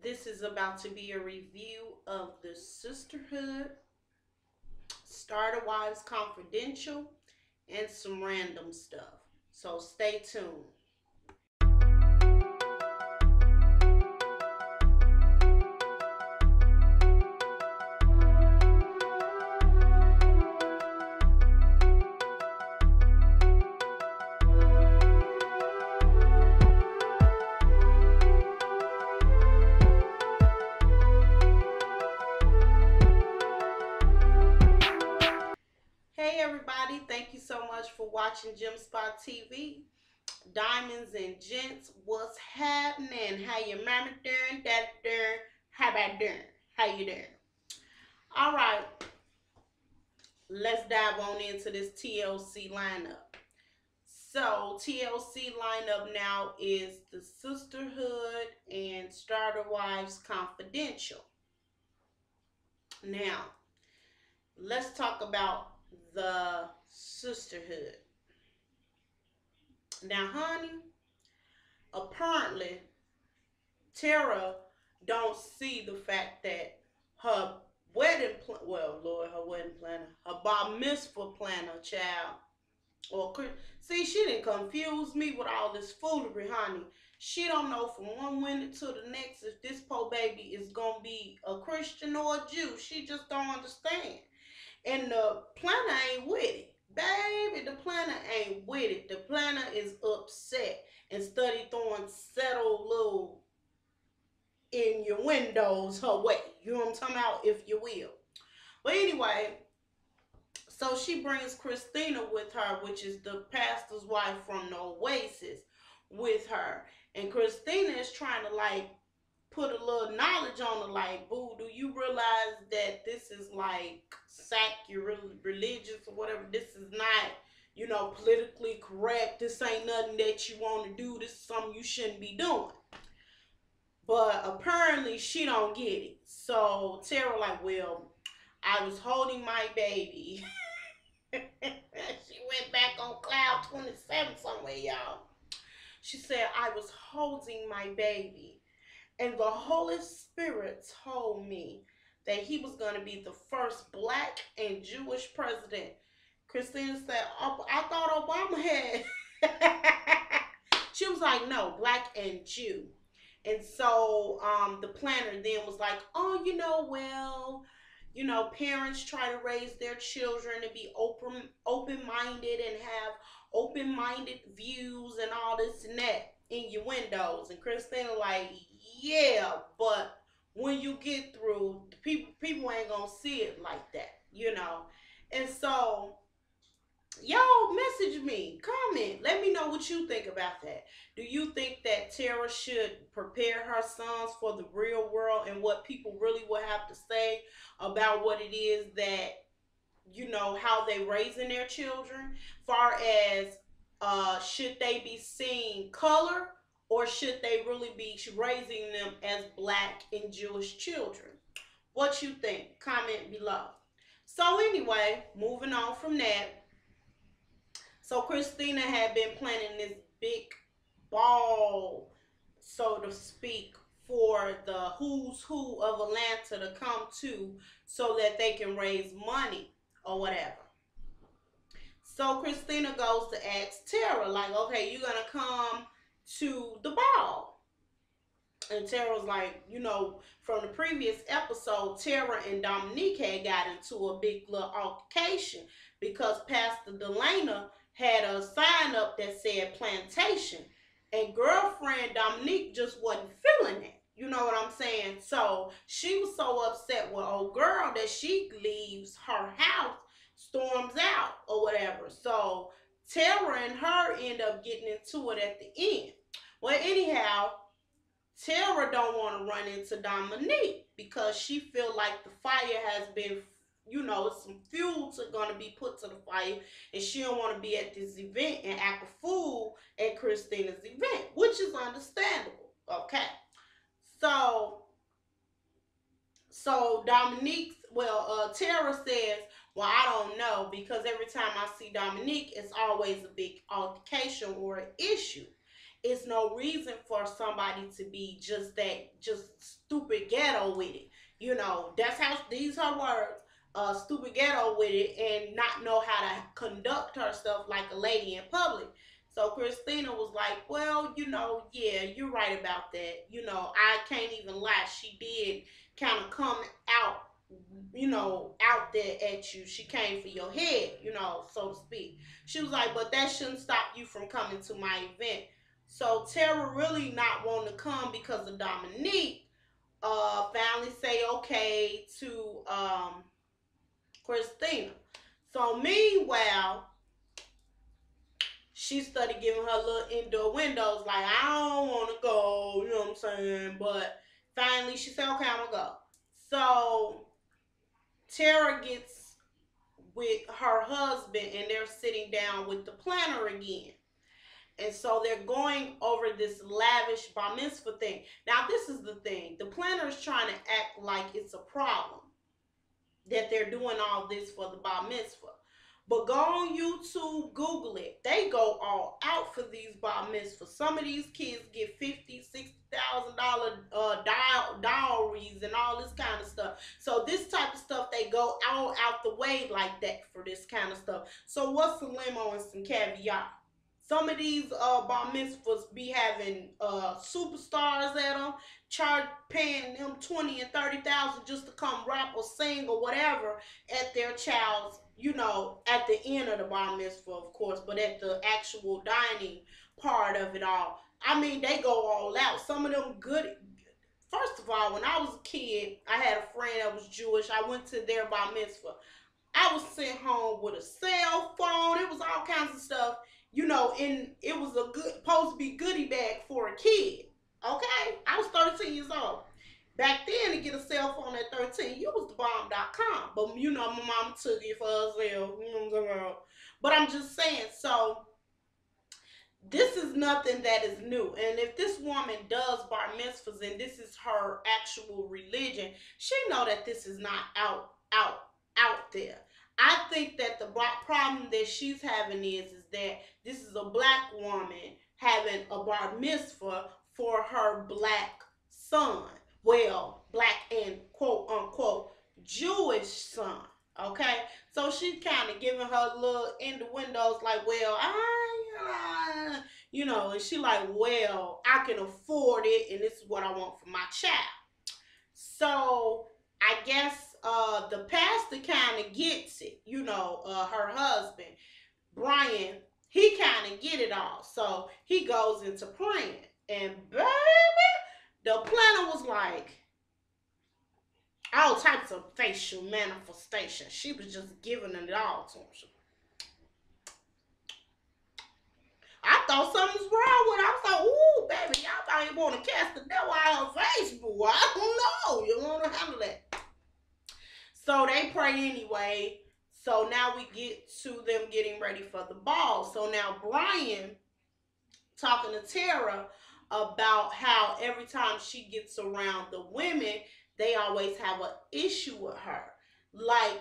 This is about to be a review of the Sisterhood, Starter Wives Confidential, and some random stuff. So stay tuned. Hey everybody, thank you so much for watching Gem Spot TV. Diamonds and gents, what's happening? How your mama doing? Daddy doing? How about doing? How you doing? All right, let's dive on into this TLC lineup. So TLC lineup now is the Sisterhood and Starter Wives Confidential. Now, let's talk about the Sisterhood. Now, honey, apparently Tara don't see the fact that her her wedding planner, her bar mitzvah planner, child, see, she didn't confuse me with all this foolery, honey. She don't know from one minute to the next if this poor baby is gonna be a Christian or a Jew. She just don't understand. And the planner ain't with it. Baby, the planner ain't with it. The planner is upset and study throwing settle little in your windows her way. You know what I'm talking about, if you will. But anyway, so she brings Christina with her, which is the pastor's wife from the Oasis, with her. And Christina is trying to like put a little knowledge on her, like, boo, do you realize that this is like secular religious or whatever? This is not, politically correct. This ain't nothing that you want to do. This is something you shouldn't be doing. But apparently she don't get it. So Tara like, well, I was holding my baby. She went back on cloud 27 somewhere, y'all. She said, I was holding my baby, and the Holy Spirit told me that he was going to be the first black and Jewish president. Christina said, oh, I thought Obama had. She was like, no, black and Jew. And so the planner then was like, oh, parents try to raise their children to be open-minded and have open-minded views and all this and that in your windows. And Christina like, yeah, but when you get through, people ain't gonna see it like that. And so y'all message me, comment, let me know what you think about that. Do you think that Tara should prepare her sons for the real world and what people really will have to say about what it is that, how they raising their children? Far as should they be seeing color, or should they really be raising them as black and Jewish children? What you think? Comment below. So anyway, moving on from that. So Christina had been planning this big ball, so to speak, for the who's who of Atlanta to come to so that they can raise money or whatever. So Christina goes to ask Tara, like, okay, you're going to come to the ball. And Tara's like, from the previous episode, Tara and Dominique had got into a big little altercation because Pastor Delana had a sign up that said plantation. And girlfriend Dominique just wasn't feeling it. You know what I'm saying? So she was so upset with old girl that she leaves her house, storms out or whatever. So Tara and her end up getting into it at the end. Well, anyhow, Tara don't want to run into Dominique because she feel like the fire has been, some fuel going to be put to the fire, and she don't want to be at this event and act a fool at Christina's event, which is understandable. Okay. So Dominique, Tara says, well, I don't know, because every time I see Dominique, it's always a big altercation or an issue. it's no reason for somebody to be just stupid ghetto with it. That's how these her words. Stupid ghetto with it and not know how to conduct herself like a lady in public. So Christina was like, well, yeah, you're right about that. I can't even lie. She did kind of come out, out there at you. She came for your head, so to speak. She was like, but that shouldn't stop you from coming to my event. So Tara really not wanting to come because of Dominique, finally say okay to Christina. So meanwhile, she started giving her little indoor windows like, I don't want to go, you know what I'm saying? But finally she said, okay, I'm going to go. So Tara gets with her husband and they're sitting down with the planner again. And so they're going over this lavish bar mitzvah thing. Now, this is the thing. The planner is trying to act like it's a problem that they're doing all this for the bar mitzvah. But go on YouTube, Google it. They go all out for these bar mitzvahs. Some of these kids get $50,000, $60,000 dowries and all this kind of stuff. So this type of stuff, they go all out the way like that for this kind of stuff. So what's the limo and some caviar? Some of these bar mitzvahs be having superstars at them, paying them 20 and 30,000 just to come rap or sing or whatever at their child's, at the end of the bar mitzvah, of course, but at the actual dining part of it all. I mean, they go all out. Some of them good. First of all, when I was a kid, I had a friend that was Jewish. I went to their bar mitzvah. I was sent home with a cell phone. It was all kinds of stuff, and it was supposed to be goodie bag for a kid. Okay? I was 13 years old. Back then, to get a cell phone at 13, you was the bomb.com. But, my mom took it for herself. But I'm just saying, so this is nothing that is new. And if this woman does bar mitzvahs and this is her actual religion, she know that this is not out there. I think that the problem that she's having is that this is a black woman having a bar mitzvah for her black son. Well, black and quote unquote Jewish son. Okay? So she's kind of giving her little in the windows like, well, and she like, well, I can afford it and this is what I want for my child. So I guess the pastor kind of gets it, her husband, Brian, he kind of get it all. So he goes into praying. And baby, the planner was like, all types of facial manifestation. She was just giving it all to him. I thought something was wrong with her. I was like, ooh, baby, y'all thought you want to cast the devil out of her face, boy. I don't know. You want to handle that. So they pray anyway. So now we get to them getting ready for the ball. So now Brian talking to Tara about how every time she gets around the women, they always have an issue with her. Like,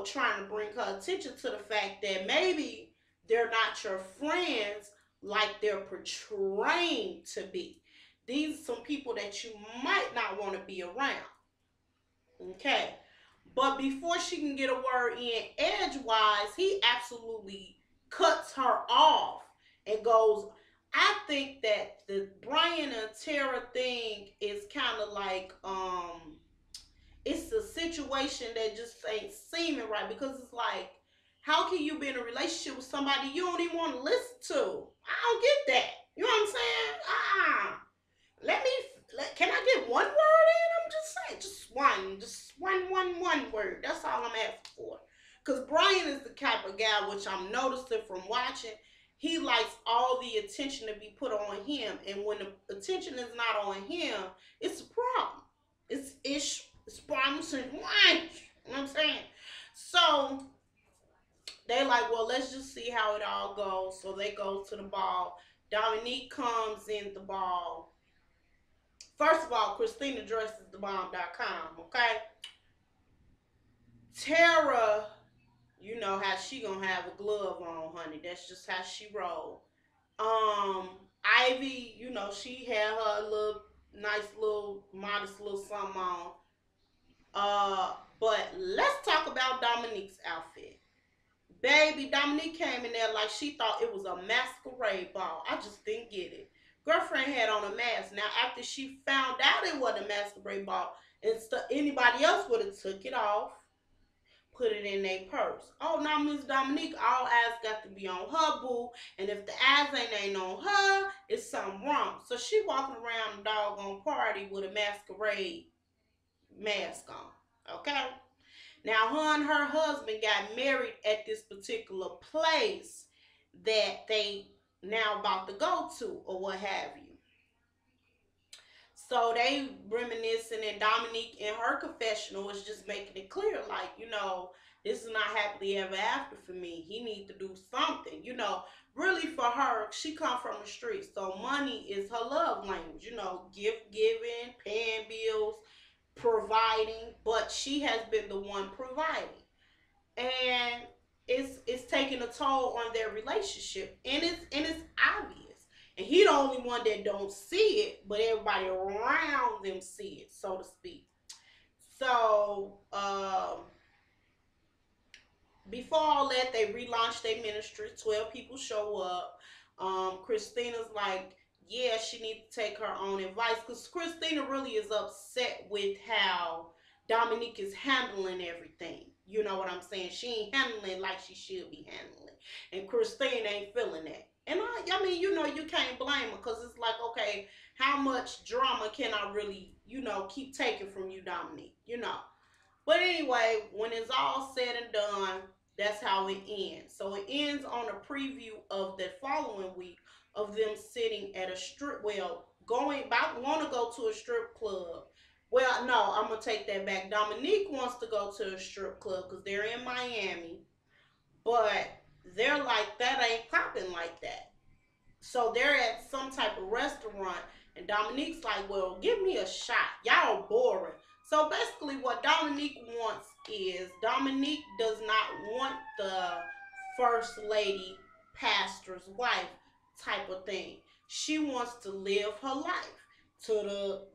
trying to bring her attention to the fact that maybe they're not your friends like they're portraying to be. These are some people that you might not want to be around. Okay. But before she can get a word in edgewise, he absolutely cuts her off and goes, I think that the Brian and Tara thing is kind of like, it's a situation that just ain't seeming right, because it's like, how can you be in a relationship with somebody you don't even want to listen to? I don't get that. You know what I'm saying? Can I get one word in? I'm just saying, just one word. That's all I'm asking for. Because Brian is the type of guy, which I'm noticing from watching, he likes all the attention to be put on him. And when the attention is not on him, it's a problem. It's problems and wine. You know what I'm saying? So they like, well, let's just see how it all goes. So they go to the ball. Dominique comes in the ball. First of all, Christina dresses the bomb.com, okay? Tara, you know how she gonna have a glove on, honey. That's just how she roll. I Ivy, she had her little nice little modest little something on. But let's talk about Dominique's outfit. Baby, Dominique came in there like she thought it was a masquerade ball. I just didn't get it. Girlfriend had on a mask. Now, after she found out it wasn't a masquerade ball, anybody else would have took it off, put it in their purse. Oh, now Miss Dominique, all eyes got to be on her, boo. And if the eyes ain't on her, it's something wrong. So she walking around the doggone party with a masquerade mask on. Okay? Now, her and her husband got married at this particular place that they now about to go to or what have you. So they reminiscing, and Dominique in her confessional is just making it clear, like, this is not happily ever after for me. He need to do something, Really for her, she come from the streets, so money is her love language, gift giving, paying bills, providing, but she has been the one providing, and it's taking a toll on their relationship, and it's obvious, and he the only one that don't see it, but everybody around them see it, so to speak. So before all that, they relaunched their ministry. 12 people show up. Christina's like, yeah, she needs to take her own advice, because Christina really is upset with how Dominique is handling everything. You know what I'm saying? She ain't handling it like she should be handling. And Christine ain't feeling that. And I mean, you can't blame her, because it's like, okay, how much drama can I really, keep taking from you, Dominique? But anyway, when it's all said and done, that's how it ends. So it ends on a preview of the following week of them sitting at a strip, want to go to a strip club. Well, no, I'm going to take that back. Dominique wants to go to a strip club because they're in Miami, but they're like, that ain't popping like that. So they're at some type of restaurant, and Dominique's like, well, give me a shot. Y'all boring. So basically what Dominique wants is, Dominique does not want the first lady pastor's wife type of thing. She wants to live her life to the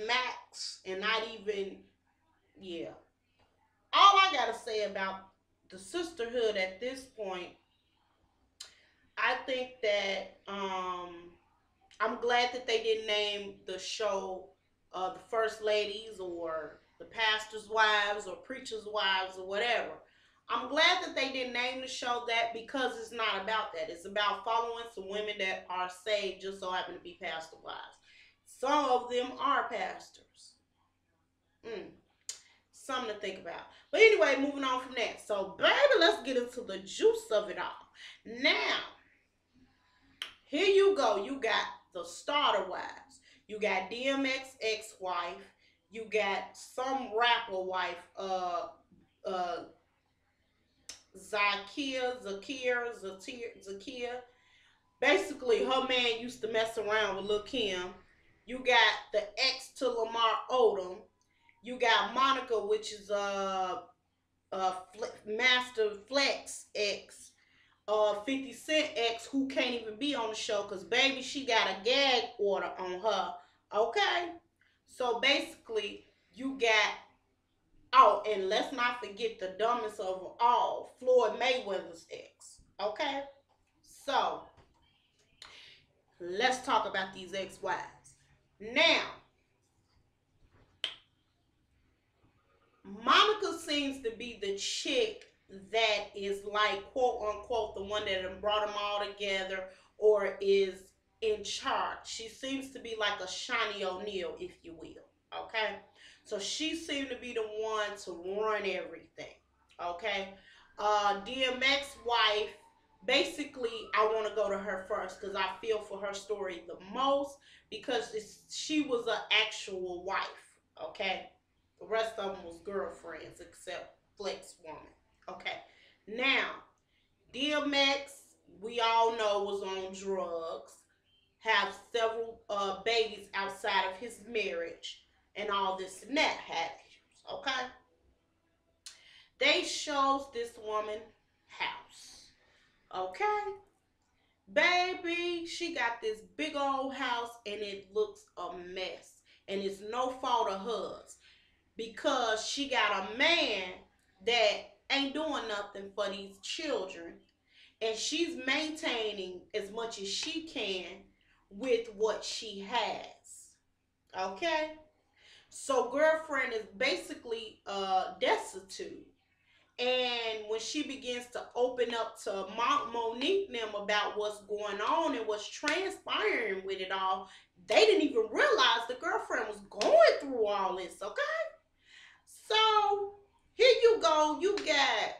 max, and not even, yeah. All I gotta say about the sisterhood at this point, I think that I'm glad that they didn't name the show the First Ladies or the Pastor's Wives or Preacher's Wives or whatever. I'm glad that they didn't name the show that, because it's not about that. It's about following some women that are saved, just so happen to be pastor wives. Some of them are pastors. Something to think about. But anyway, moving on from that. So, baby, let's get into the juice of it all. Now, here you go. You got the starter wives. You got DMX ex-wife. You got some rapper wife, Zakia. Basically, her man used to mess around with Lil' Kim. You got the ex to Lamar Odom. You got Monica, which is Master Flex ex. 50 Cent ex, who can't even be on the show because, baby, she got a gag order on her. Okay? So basically, you got, oh, and let's not forget the dumbest of all, Floyd Mayweather's ex. Okay? So, let's talk about these ex-wives. Now, Monica seems to be the chick that is like, quote unquote, the one that brought them all together or is in charge. She seems to be like a Shawnee O'Neal, if you will. Okay? So she seemed to be the one to run everything. Okay? DMX wife, basically, I want to go to her first because I feel for her story the most, because she was an actual wife. Okay? The rest of them was girlfriends, except Flex Woman. Okay. Now, DMX, we all know, was on drugs, have several babies outside of his marriage, and all this and that had issues. Okay. They shows this woman house. Okay. Baby, she got this big old house and it looks a mess. And it's no fault of hers because she got a man that ain't doing nothing for these children. And she's maintaining as much as she can with what she has. Okay? So girlfriend is basically destitute. And when she begins to open up to Monique and them about what's going on and what's transpiring with it all, they didn't even realize the girlfriend was going through all this, okay? So here you go, you got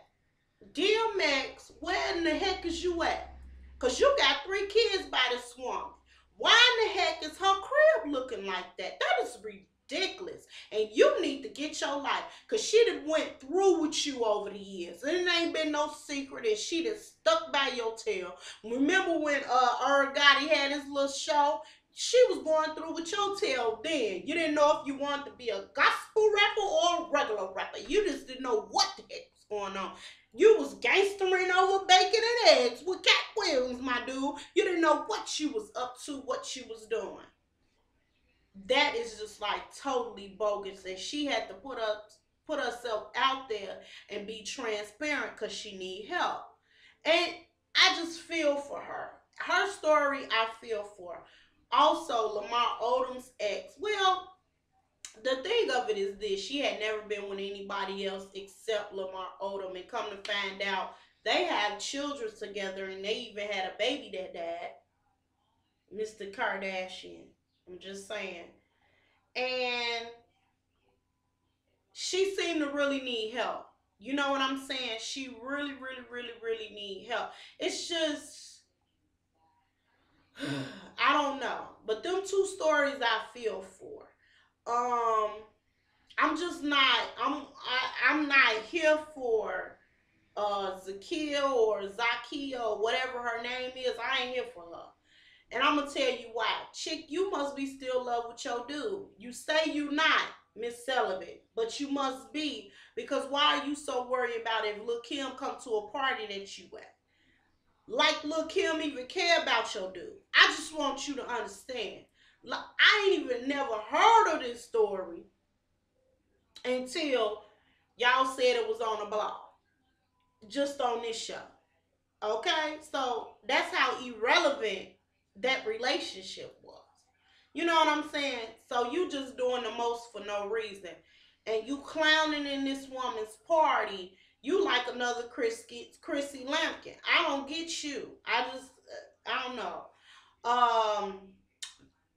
DMX, where in the heck is you at? Because you got 3 kids by the swamp. Why in the heck is her crib looking like that? That is ridiculous. And you need to get your life. Because she done went through with you over the years. And it ain't been no secret that she done stuck by your tail. Remember when Gotti had his little show? She was going through with your tail then. You didn't know if you wanted to be a gospel rapper or a regular rapper. You just didn't know what the heck was going on. You was gangstering over bacon and eggs with Cat Williams, my dude. You didn't know what she was up to, what she was doing. That is just like totally bogus. And she had to put herself out there and be transparent because she need help. And I just feel for her. Her story, I feel for. Also, Lamar Odom's ex. Well, the thing of it is this: she had never been with anybody else except Lamar Odom, and come to find out, they have children together, and they even had a baby that died. Mr. Kardashian. I'm just saying. And she seemed to really need help. You know what I'm saying? She really, really, really, really need help. It's just, I don't know. But them 2 stories I feel for. Um, I'm just not. I'm not here for Zakia or Zakia or whatever her name is. I ain't here for her. And I'm gonna tell you why. Chick, you must be still in love with your dude. You say you not, Miss Celibate, but you must be, because why are you so worried about if Lil Kim come to a party that you at? Like Lil Kim even care about your dude. I just want you to understand. Like, I ain't even never heard of this story until y'all said it was on the blog. Just on this show. Okay? So that's how irrelevant that relationship was. You know what I'm saying? So you just doing the most for no reason. And you clowning in this woman's party. You like another Chrissy Lampkin. I don't get you. I don't know.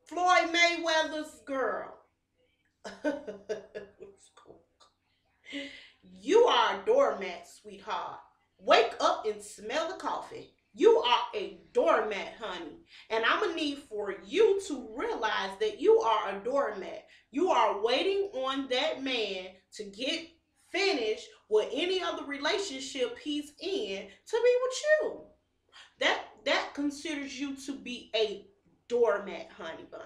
Floyd Mayweather's girl. You are a doormat, sweetheart. Wake up and smell the coffee. You are a doormat, honey. And I'm going to need for you to realize that you are a doormat. You are waiting on that man to get finished with any other relationship he's in to be with you. That considers you to be a doormat, honey bunny.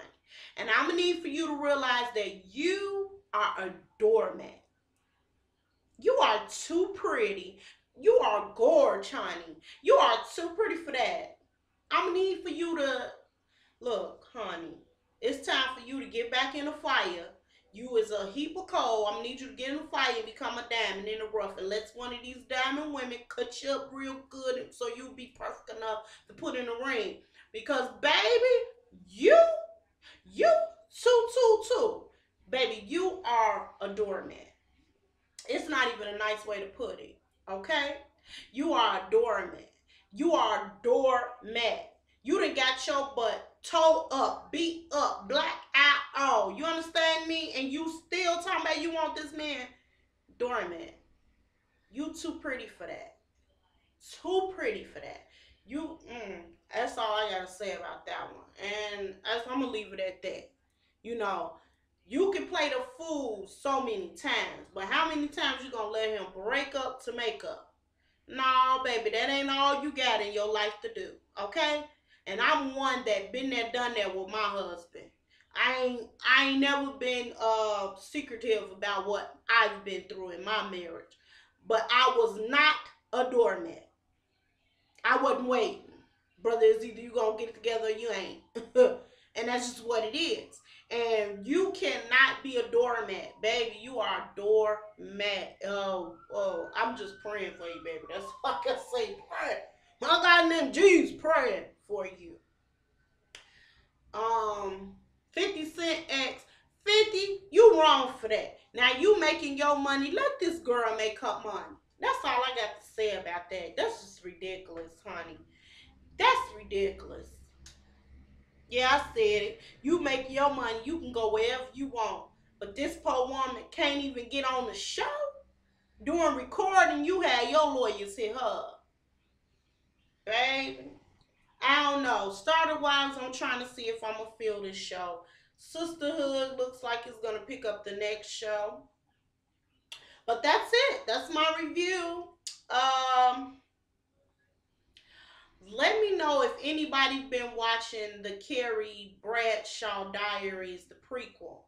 And I'm going to need for you to realize that you are a doormat. You are too pretty. You are gorge, honey. You are too pretty for that. I'm gonna need for you to look, honey. It's time for you to get back in the fire. You is a heap of coal. I'm gonna need you to get in the fire and become a diamond in the rough, and let one of these diamond women cut you up real good so you'll be perfect enough to put in the ring. Because baby, you too. Baby, you are a doormat. It's not even a nice way to put it. Okay? You are a doormat. You are a doormat. You done got your butt towed up, beat up, black out all. You understand me? And you still talking about you want this man? Doormat. You too pretty for that. Too pretty for that. That's all I gotta say about that one. And I'm gonna leave it at that. You know, you can play the fool so many times, but how many times you gonna let him break up to make up? No, baby, that ain't all you got in your life to do, okay? And I'm one that been there, done that with my husband. I ain't never been secretive about what I've been through in my marriage, but I was not a doormat. I wasn't waiting. brother, it's either you gonna get it together or you ain't. And that's just what it is. And you cannot be a doormat, baby. You are a doormat. Oh, I'm just praying for you, baby. That's all I can say. Pray. My God named Jesus praying for you. 50 Cent X 50, you wrong for that. Now you making your money, let this girl make her money. That's all I got to say about that. That's just ridiculous, honey. That's ridiculous. Yeah, I said it. You make your money, you can go wherever you want. But this poor woman can't even get on the show. During recording, you had your lawyers hit her. Baby. I don't know. Starter wise, I'm trying to see if I'm gonna feel this show. Sisterhood looks like it's gonna pick up the next show. But that's it. That's my review. Let me know if anybody's been watching the Carrie Bradshaw Diaries, the prequel,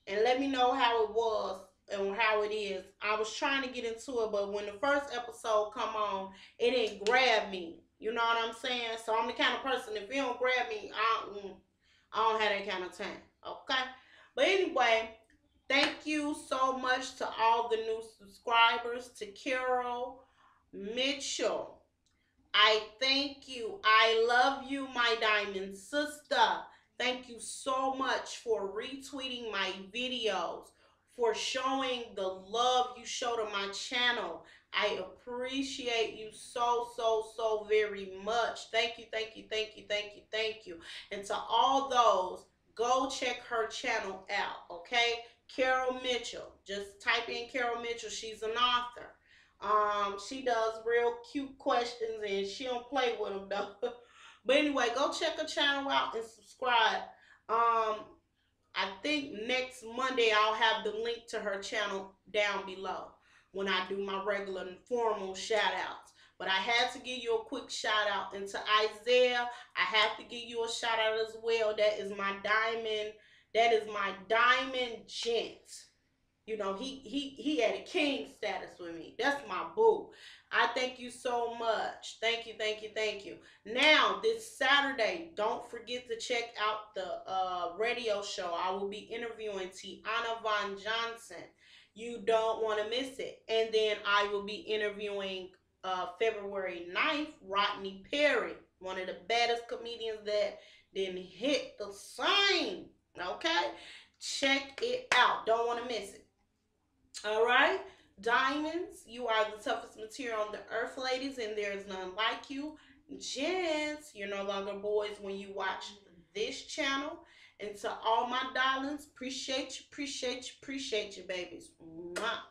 and let me know how it was and how it is. I was trying to get into it, but when the first episode come on, it didn't grab me. You know what I'm saying? So I'm the kind of person, if it don't grab me, I don't have that kind of time. Okay? But anyway, thank you so much to all the new subscribers, to Carol Mitchell. I thank you. I love you, my diamond sister. Thank you so much for retweeting my videos, for showing the love you show to my channel. I appreciate you so, so, so very much. Thank you, thank you, thank you, thank you, thank you. And to all those, go check her channel out, okay? Carol Mitchell. Just type in Carol Mitchell. She's an author. She does real cute questions and she don't play with them though. But anyway, go check her channel out and subscribe. I think next Monday I'll have the link to her channel down below when I do my regular and formal shout outs. But I had to give you a quick shout out. And to Isiah, I have to give you a shout out as well. That is my diamond. That is my diamond gent. You know, he had a king status with me. That's my boo. I thank you so much. Thank you, thank you, thank you. Now, this Saturday, don't forget to check out the radio show. I will be interviewing Tiana Von Johnson. You don't want to miss it. And then I will be interviewing February 9th, Rodney Perry, one of the baddest comedians that didn't hit the scene. Okay? Check it out. Don't want to miss it. All right, diamonds, you are the toughest material on the earth, ladies, and there is none like you. Gents, you're no longer boys when you watch this channel. And to all my darlings, appreciate you, babies. Mwah.